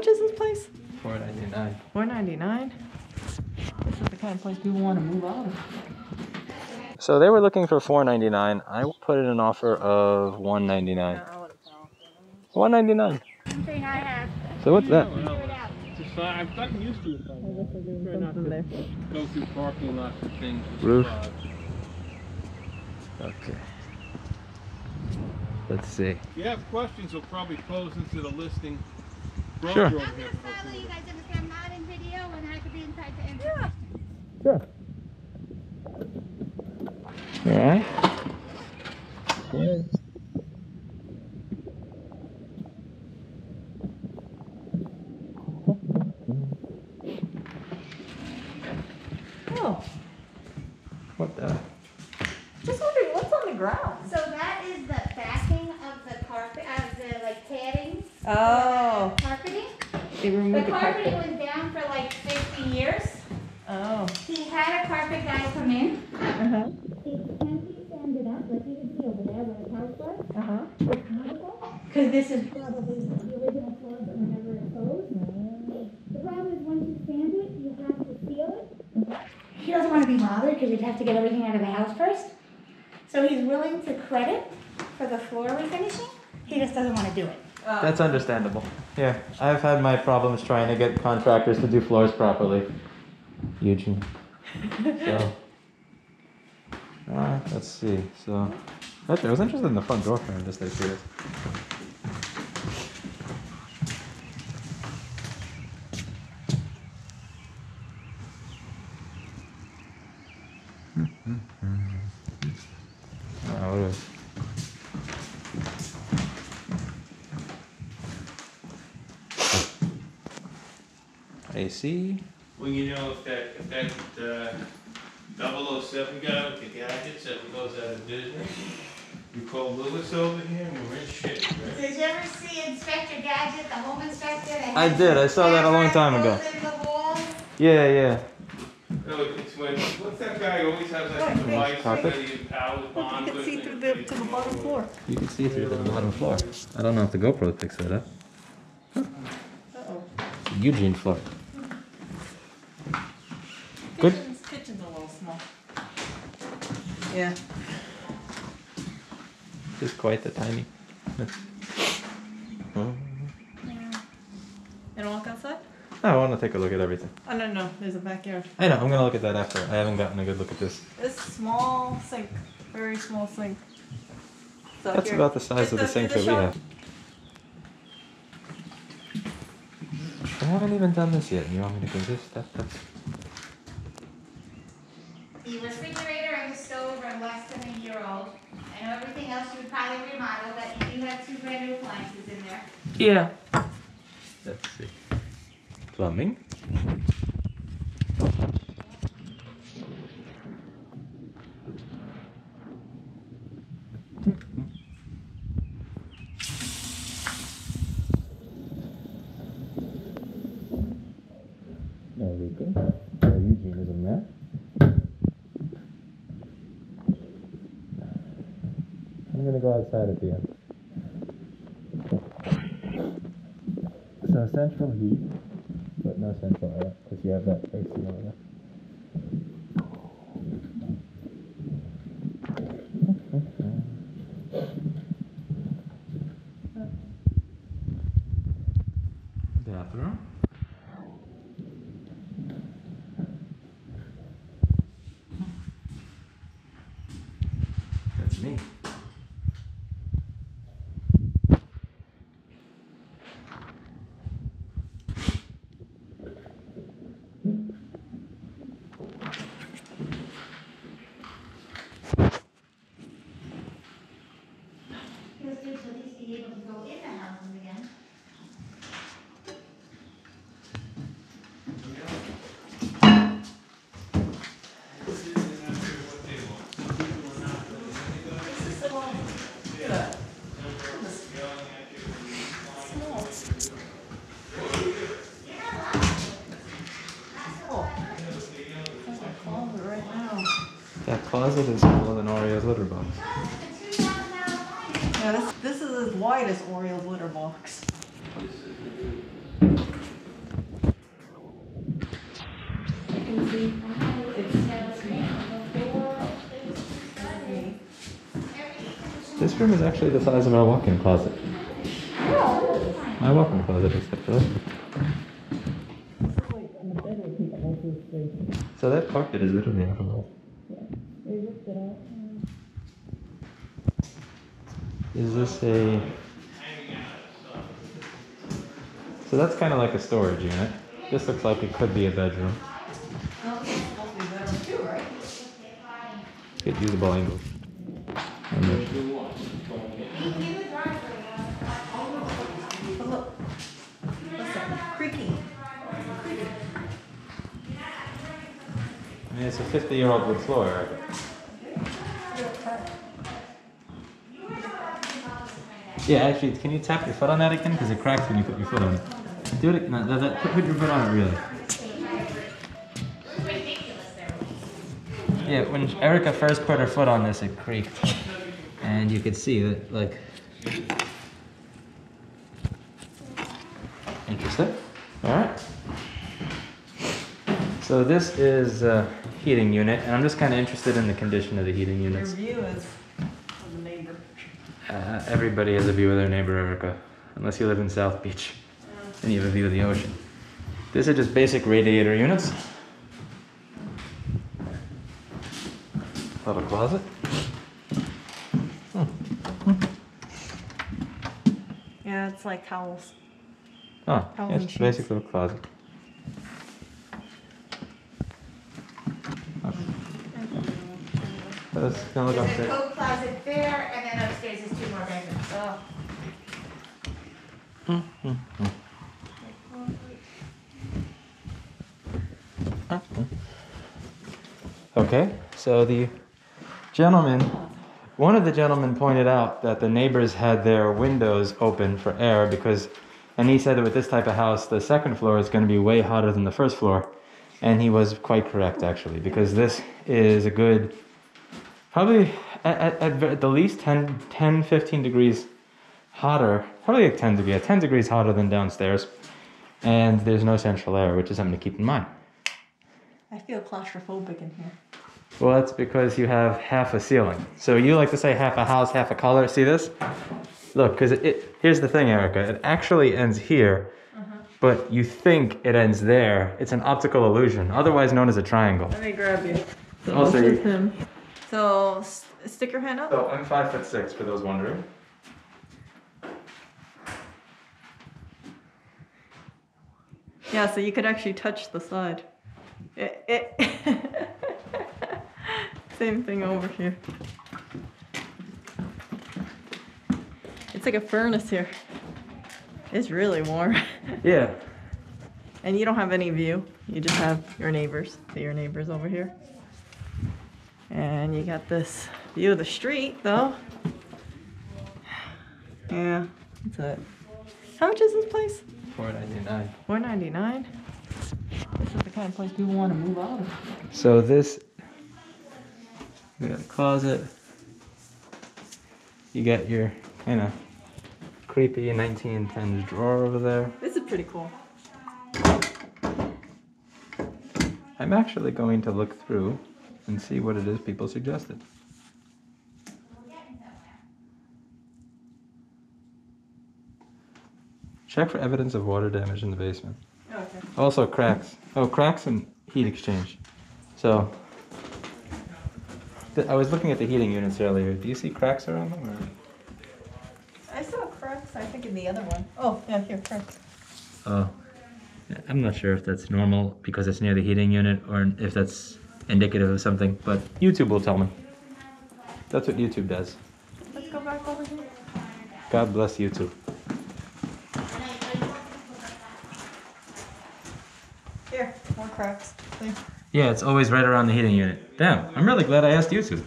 much is this place? $4.99. $4.99. This is the kind of place people want to move out of. So they were looking for $4.99. I put in an offer of $1.99. $1.99. So what's that? I've gotten used to it by now. Try not to go through parking lots and things. Roof. Okay. Let's see. If you have questions, we'll probably close into the listing. Sure. I'm going to style you guys in the I'm not in video and I could be inside to answer. Sure. Alright. Yeah. Oh. What the? Just wondering what's on the ground. So that is the backing of the carpet, of the like padding. Oh. Carpeting. They removed The the carpeting carpet. was down for like 50 years. Oh. He had a carpet guy come in. Uh-huh. He sanded up, like you can see over there where the house was. Uh-huh. Because this is probably the original floor, but whenever it goes. The problem is once you sand it, you have to seal it. He doesn't want to be bothered because he'd have to get everything out of the house first. So he's willing to credit for the floor refinishing. He just doesn't want to do it. That's understandable. Yeah, I've had my problems trying to get contractors to do floors properly. Eugene. So, let's see. So, actually, I was interested in the front door frame, just like curious. What is it? AC. Well, you know, if that 007 guy with the gadgets ever goes out of business, you call Lewis over here and we're in shit. Right? Did you ever see Inspector Gadget, the home inspector? I did. I saw that a long time ago. Yeah, yeah. No, it's when, what's that guy who always has like a device that he powers on You can with? see through to the bottom floor. You can see through the bottom floor. I don't know if the GoPro picks that up. Uh-oh. Eugene floor. Good. Kitchen's a little small. Yeah. Just quite the tiny. You wanna walk outside? I want to take a look at everything. Oh, no, there's a backyard. I know, I'm going to look at that after. I haven't gotten a good look at this. This small sink, very small sink. So That's here, about the size of the sink that we have. I haven't even done this yet. You want me to do this? That's... The refrigerator and the stove are less than a year old. I know everything else you would probably remodel, but you do have 2 brand new appliances in there. Yeah. Let's see. Plumbing. No leaking. No Eugene is in there. I'm gonna go outside at the end. So central heat, but no central air, because you have that AC over there. Bathroom. That's me. Because to at least be able to go in the houses again. That closet is smaller than Oreo's litter box. Yeah, this is as wide as Oreo's litter box. room is actually the size of our walk-in closet. My walk-in closet is kept up. So that carpet is literally everywhere. Is this a... So that's kind of like a storage unit. This looks like it could be a bedroom. Good usable angle. Creaky. I mean, it's a 50-year-old wood floor, right? Yeah, actually, can you tap your foot on that again? Because it cracks when you put your foot on it. Do it. No, put your foot on it, really. Yeah, when Erica first put her foot on this, it creaked. And you could see that, like... Interesting. Alright. So this is a heating unit, and I'm just kind of interested in the condition of the heating units. Your view is of the neighbor. Everybody has a view of their neighbor, Erica. Unless you live in South Beach. Then you have a view of the ocean. These are just basic radiator units. Little closet. Yeah, it's like towels. Oh, Towels it's and sheets. basically a closet. Let's go look There's a upstairs. coat closet there, and then upstairs is 2 more bedrooms. Okay, so one of the gentlemen pointed out that the neighbors had their windows open for air and he said that with this type of house, the second floor is going to be way hotter than the first floor. And he was quite correct, actually, because this is a good, probably at the least 10, 15 degrees hotter, probably like 10 degrees hotter than downstairs. And there's no central air, which is something to keep in mind. I feel claustrophobic in here. Well, that's because you have half a ceiling. So you like to say half a house, half a color. See this? Look, because here's the thing, Erica. It actually ends here, but you think it ends there. It's an optical illusion, otherwise known as a triangle. Let me grab you. So Also, this is him. So stick your hand up. So I'm 5'6", for those wondering. Yeah, so you could actually touch the side. Same thing over here. It's like a furnace here. It's really warm. Yeah. And you don't have any view. You just have your neighbors. See your neighbors over here. And you got this view of the street, though. Yeah, that's it. How much is this place? $4.99. $4.99. This is the kind of place people want to move out of. So this, you got a closet. You got your kind of creepy 1910s drawer over there. This is pretty cool. I'm actually going to look through and see what it is people suggested. Check for evidence of water damage in the basement. Oh, okay. Also cracks. Oh, cracks and heat exchange. So, I was looking at the heating units earlier. Do you see cracks around them? Or? I saw cracks, I think, in the other one. Oh, yeah, here, cracks. Oh, I'm not sure if that's normal because it's near the heating unit or if that's indicative of something, but YouTube will tell me. That's what YouTube does. Let's go back over here. God bless YouTube. Here, more cracks. See? Yeah, it's always right around the heating unit. Damn, I'm really glad I asked YouTube.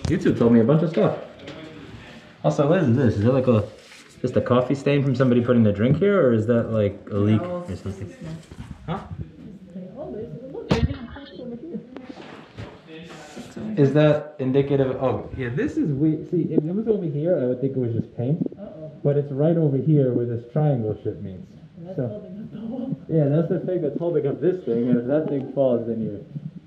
YouTube told me a bunch of stuff. Also, what is this? Is it like just a coffee stain from somebody putting their drink here, or is that like a leak or something? Huh? Is that indicative of, oh, yeah, this is weird. See, if it was over here, I would think it was just paint. But it's right over here where this triangle shit means. So, yeah, that's the thing that's holding up this thing, and if that thing falls, then you're...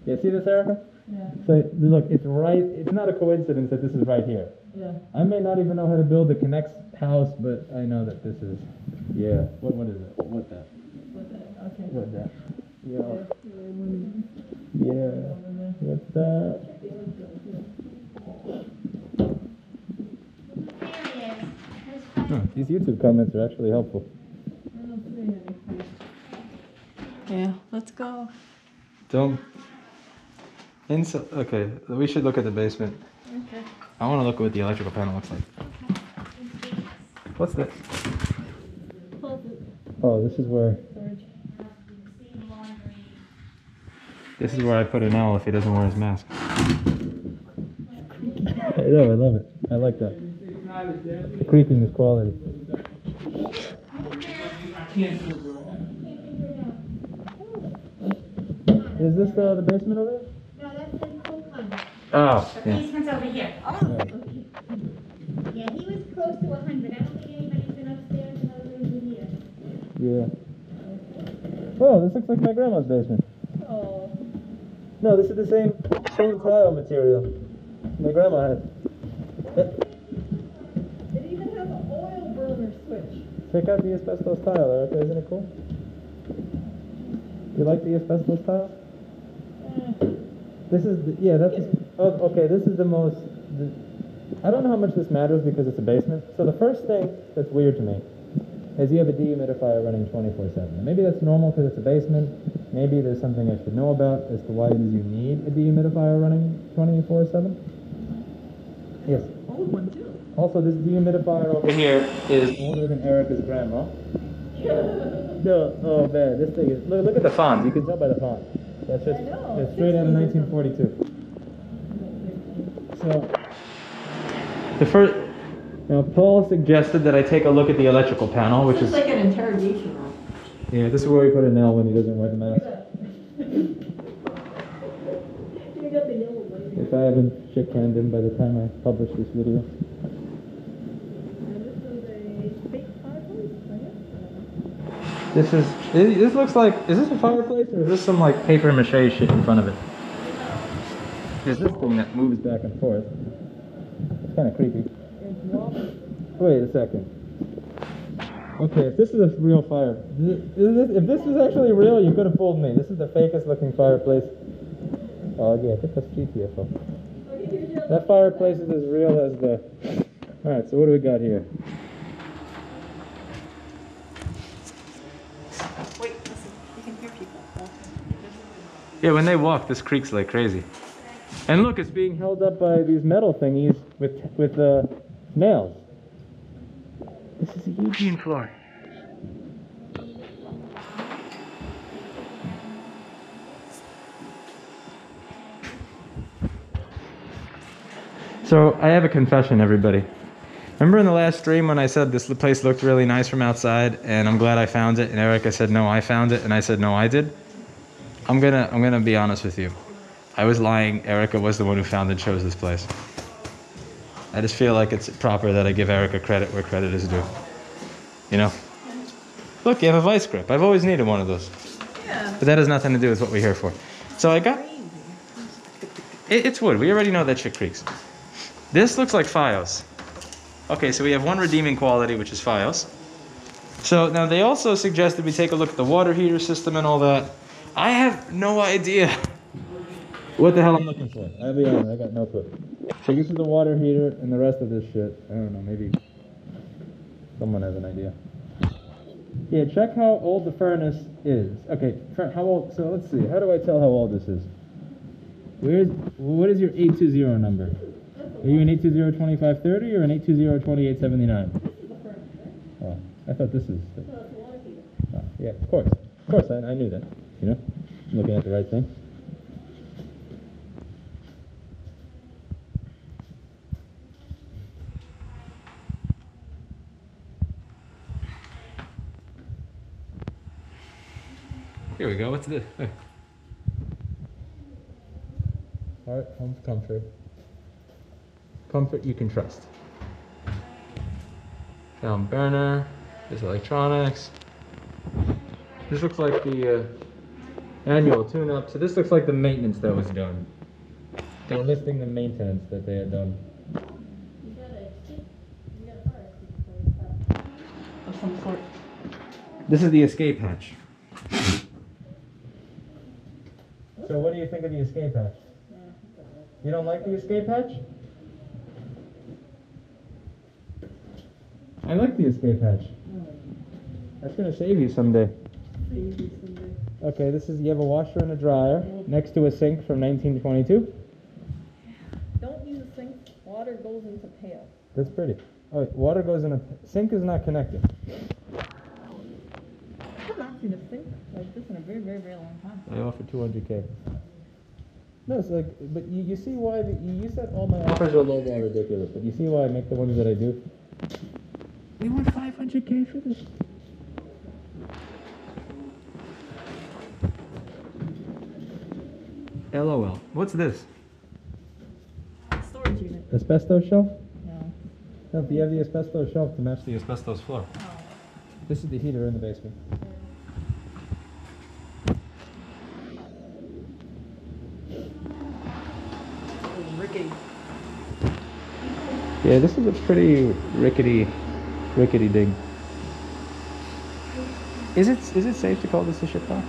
Yeah, see this, Erica? Yeah. So look, it's right. It's not a coincidence that this is right here. Yeah. I may not even know how to build the connects house, but I know that this is. Yeah. What is it? What that? Okay. What that? Yeah. Yeah. Yeah. What's that? Huh, these YouTube comments are actually helpful. Yeah, let's go. Don't. Okay, we should look at the basement. Okay. I want to look at what the electrical panel looks like. What's this? Oh, this is where. This is where I put an L if he doesn't wear his mask. I know, I love it. I like that. Creaking is quality. Is this the basement over there? No, that's the cool one. Oh, The yeah. basement's over here. Right. Yeah, he was close to 100. I don't think anybody's been upstairs in other rooms in here. Yeah. Oh, this looks like my grandma's basement. Oh. No, this is the same tile material my grandma had. It even has an oil burner switch. Check out the asbestos tile, Erica. Isn't it cool? You like the asbestos tile? This is the, yeah, that's oh, okay. This is the most. I don't know how much this matters because it's a basement. So the first thing that's weird to me is you have a dehumidifier running 24/7. Maybe that's normal because it's a basement. Maybe there's something I should know about as to why it is you need a dehumidifier running 24/7. Yes. Old one too. Also, this dehumidifier over here is older than Erica's grandma. No, oh man, this thing is. Look at the font. You can tell by the font. That's just it's straight out of 1942. So the first. Now, Paul suggested that I take a look at the electrical panel, which It's is like an interrogation room. yeah. This is where we put an L when he doesn't wear the mask. You got the yellow light. If I haven't shit-canned him by the time I publish this video. This is a big fireplace, This looks like, is this a fireplace or is this some like paper mache shit in front of it? There's this thing that moves back and forth. It's kind of creepy. Wait a second. Okay, if this is a real fire, if this is actually real, you could have fooled me. This is the fakest looking fireplace. Oh yeah, get the GTFO. That fireplace is as real as the... Alright, so what do we got here? Wait, listen, you can hear people. Yeah, when they walk, this creaks like crazy. And look, it's being held up by these metal thingies with nails. This is a Eugene floor. So, I have a confession, everybody. Remember in the last stream when I said this place looked really nice from outside and I'm glad I found it, and Erica said no, I found it, and I said no, I did? I'm gonna be honest with you. I was lying. Erica was the one who found and chose this place. I just feel like it's proper that I give Erica credit where credit is due. You know? Look, you have a vice grip. I've always needed one of those. Yeah. But that has nothing to do with what we're here for. So I got... It's wood. We already know that shit creaks. This looks like Fios. Okay, so we have one redeeming quality, which is Fios. So now they also suggested we take a look at the water heater system and all that. I have no idea what the hell I'm looking for. I'll be honest, I got no clue. So this is the water heater and the rest of this shit. I don't know, maybe someone has an idea. Yeah, check how old the furnace is. Okay, how old, so let's see, how do I tell how old this is? What is your 820 number? Are you an 820-2530 or an 820-2879? Oh, I thought this is... Oh, yeah, of course, I knew that, you know? I'm looking at the right thing. Here we go. What's this? Hey. Heart, home, comfort. Comfort you can trust. Malverne. There's electronics. This looks like the annual tune-up. So this looks like the maintenance that was done. They're listing the maintenance that they had done. Of some sort. This is the escape hatch. So what do you think of the escape hatch? You don't like the escape hatch? I like the escape hatch. That's gonna save you someday. Okay, this is, you have a washer and a dryer next to a sink from 1922. Don't use a sink. Water goes into pail. That's pretty. Oh, wait, water goes in a sink is not connected. I've not seen a sink like this in a very, very, very long time. I offer 200K. No, it's like, but you see why you said all my offers are lowball ridiculous, but you see why I make the ones that I do. We want 500K for this. LOL. What's this? Storage unit. Asbestos shelf? No. No, do you have the asbestos shelf to match the asbestos floor? Oh. This is the heater in the basement. Rickety. Yeah, this is a pretty rickety dig. Is it safe to call this a shitbox?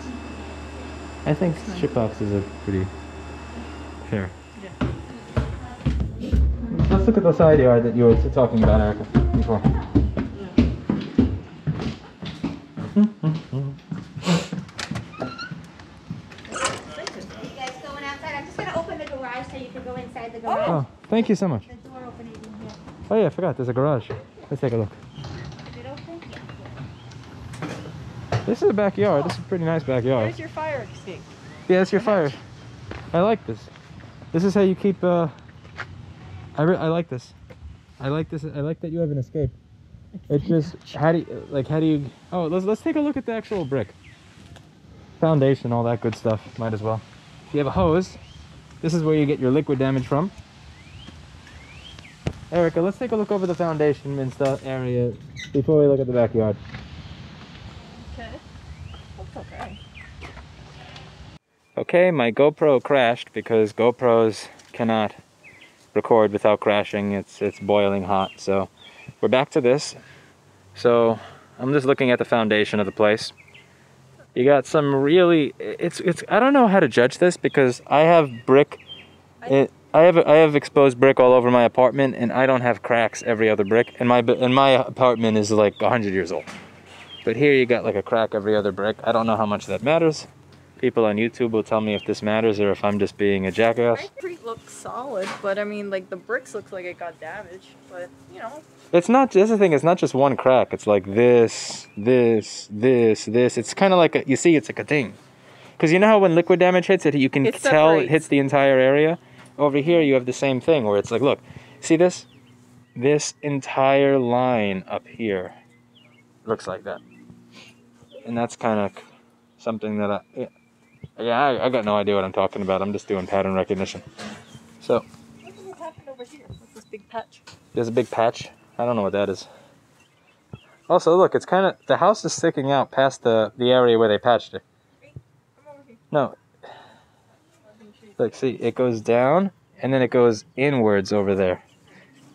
I think shitbox is a pretty fair. Yeah. Let's look at the side yard that you were talking about, Erica, before. You guys going outside? I'm just gonna open the garage so you can go inside the garage. Oh, thank you so much. The door opening in here. Oh yeah, I forgot, there's a garage. Let's take a look. Is it open? This is a backyard. This is a pretty nice backyard. There's your fire escape. Yeah, that's your fire. I like this. This is how you keep, I like this. I like this. I like that you have an escape. It's just, how do you, oh, let's take a look at the actual brick. Foundation, all that good stuff, might as well. You have a hose. This is where you get your liquid damage from. Erica, let's take a look over the foundation and stuff area before we look at the backyard. Okay. That's okay. Okay, my GoPro crashed because GoPros cannot record without crashing. It's boiling hot. So we're back to this. So I'm just looking at the foundation of the place. You got some really, it's I don't know how to judge this because I have brick. I have exposed brick all over my apartment, and I don't have cracks every other brick. And my apartment is like 100 years old. But here you got like a crack every other brick. I don't know how much that matters. People on YouTube will tell me if this matters or if I'm just being a jackass. My street looks solid, but I mean, like the bricks looks like it got damaged. But you know, It's not, that's the thing, it's not just one crack. It's like this. It's kind of like, you see, it's like a thing. Because you know how when liquid damage hits it, you can tell it hits the entire area? Over here, you have the same thing where it's like, look, see this? This entire line up here looks like that. And that's kind of something that I got no idea what I'm talking about. I'm just doing pattern recognition. So, what happened over here? What's this big patch? there's a big patch. I don't know what that is. Also, look, it's kind of, the house is sticking out past the area where they patched it. Come over here. No. Look, see, it goes down, and then it goes inwards over there.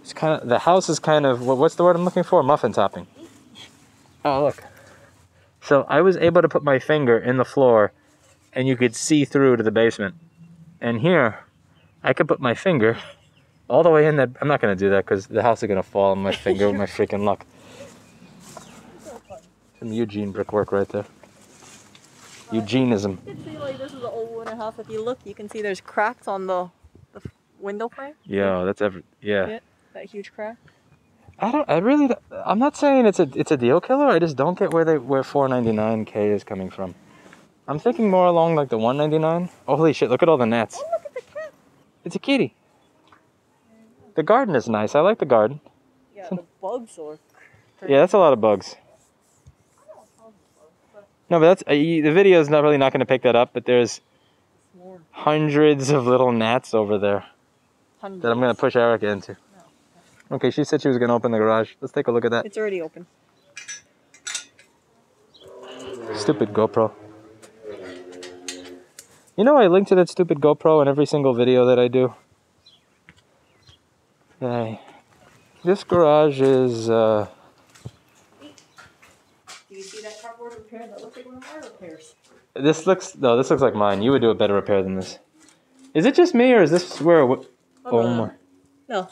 It's kind of, the house is kind of, what's the word I'm looking for? Muffin topping. Oh, look. So I was able to put my finger in the floor, and you could see through to the basement. And here, I could put my finger all the way in that. I'm not going to do that because the house is going to fall on my finger with my freaking luck. Some Eugene brickwork right there. Eugenism. You can see like this is an old wooden house. If you look, you can see there's cracks on the window frame. Yeah, that's yeah. That huge crack. I'm not saying it's a deal killer. I just don't get where $499K is coming from. I'm thinking more along like the $199. Oh, holy shit, look at all the nets. Oh, look at the cat. It's a kitty. The garden is nice. I like the garden. Yeah, the bugs are Yeah, that's a lot of bugs. No, but that's the video is not going to pick that up, but there's hundreds of little gnats over there that I'm going to push Erica into. Okay, she said she was going to open the garage. Let's take a look at that. It's already open. Stupid GoPro. You know I link to that stupid GoPro in every single video that I do. This garage is, Do you see that cardboard repair? That looks like one of our repairs. this looks like mine. You would do a better repair than this. Is it just me, or is this where, Hold on. my. No.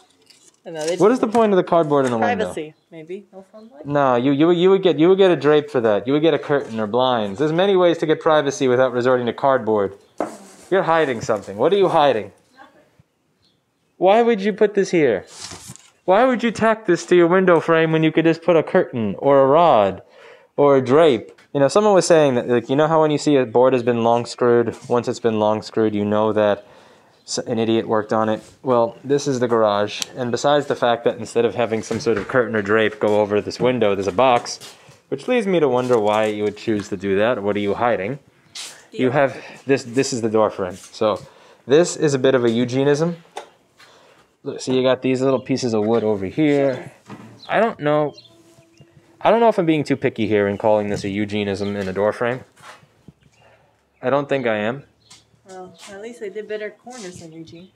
No, they What is the point of the cardboard in the window? privacy, maybe. No sunlight. No, you would get a drape for that. You would get a curtain or blinds. There's many ways to get privacy without resorting to cardboard. You're hiding something. What are you hiding? Nothing. Why would you put this here? Why would you tack this to your window frame when you could just put a curtain or a rod or a drape? You know, someone was saying that, like, you know how when you see a board has been long screwed, once it's been long screwed, you know that an idiot worked on it. Well, this is the garage, and besides the fact that instead of having some sort of curtain or drape go over this window, there's a box, which leads me to wonder why you would choose to do that. What are you hiding? You have this is the door frame. So this is a bit of a Eugenism. Look, see, you got these little pieces of wood over here. I don't know if I'm being too picky here in calling this a Eugenism in a door frame. I don't think I am. Well, at least they did better corners than Eugene.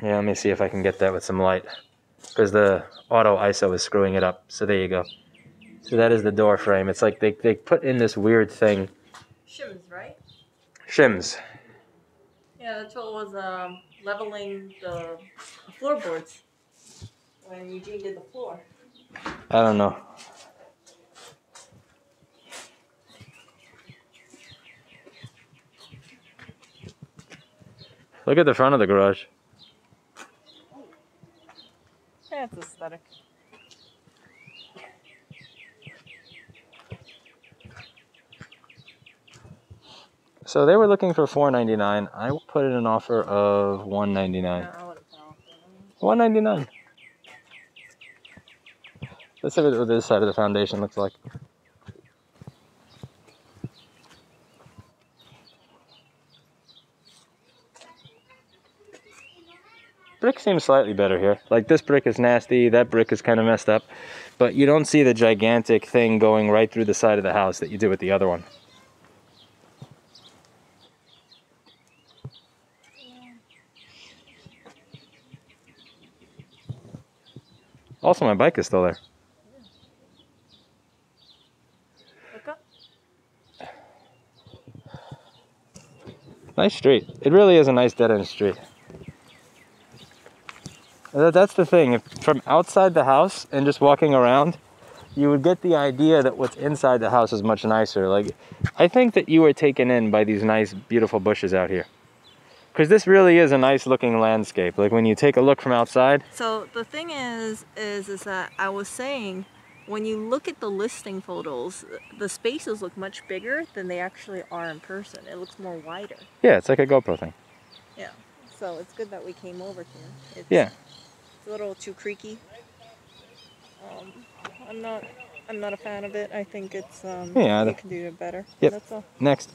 Yeah, let me see if I can get that with some light. Because the auto ISO is screwing it up. So there you go. So that is the door frame. It's like they put in this weird thing. Shims, right? Shims. Yeah, that's what was leveling the floorboards when Eugene did the floor. I don't know. Look at the front of the garage. Yeah, it's aesthetic. So they were looking for $499. I will put in an offer of $199. Yeah, I would've found $199. Let's see what this side of the foundation looks like. Brick seems slightly better here. Like, this brick is nasty, that brick is kind of messed up, but you don't see the gigantic thing going right through the side of the house that you did with the other one. Also, my bike is still there. Look up. Nice street. It really is a nice dead-end street. That's the thing. If from outside the house and just walking around, you would get the idea that what's inside the house is much nicer. Like, I think that you were taken in by these nice, beautiful bushes out here. Because this really is a nice looking landscape. Like, when you take a look from outside. So the thing is that I was saying, when you look at the listing photos, the spaces look much bigger than they actually are in person. It looks more wider. Yeah, it's like a GoPro thing. Yeah. So it's good that we came over here. It's, Yeah. It's a little too creaky. I'm not a fan of it. I think it's Yeah, you can do it better. Yep. That's all. Next.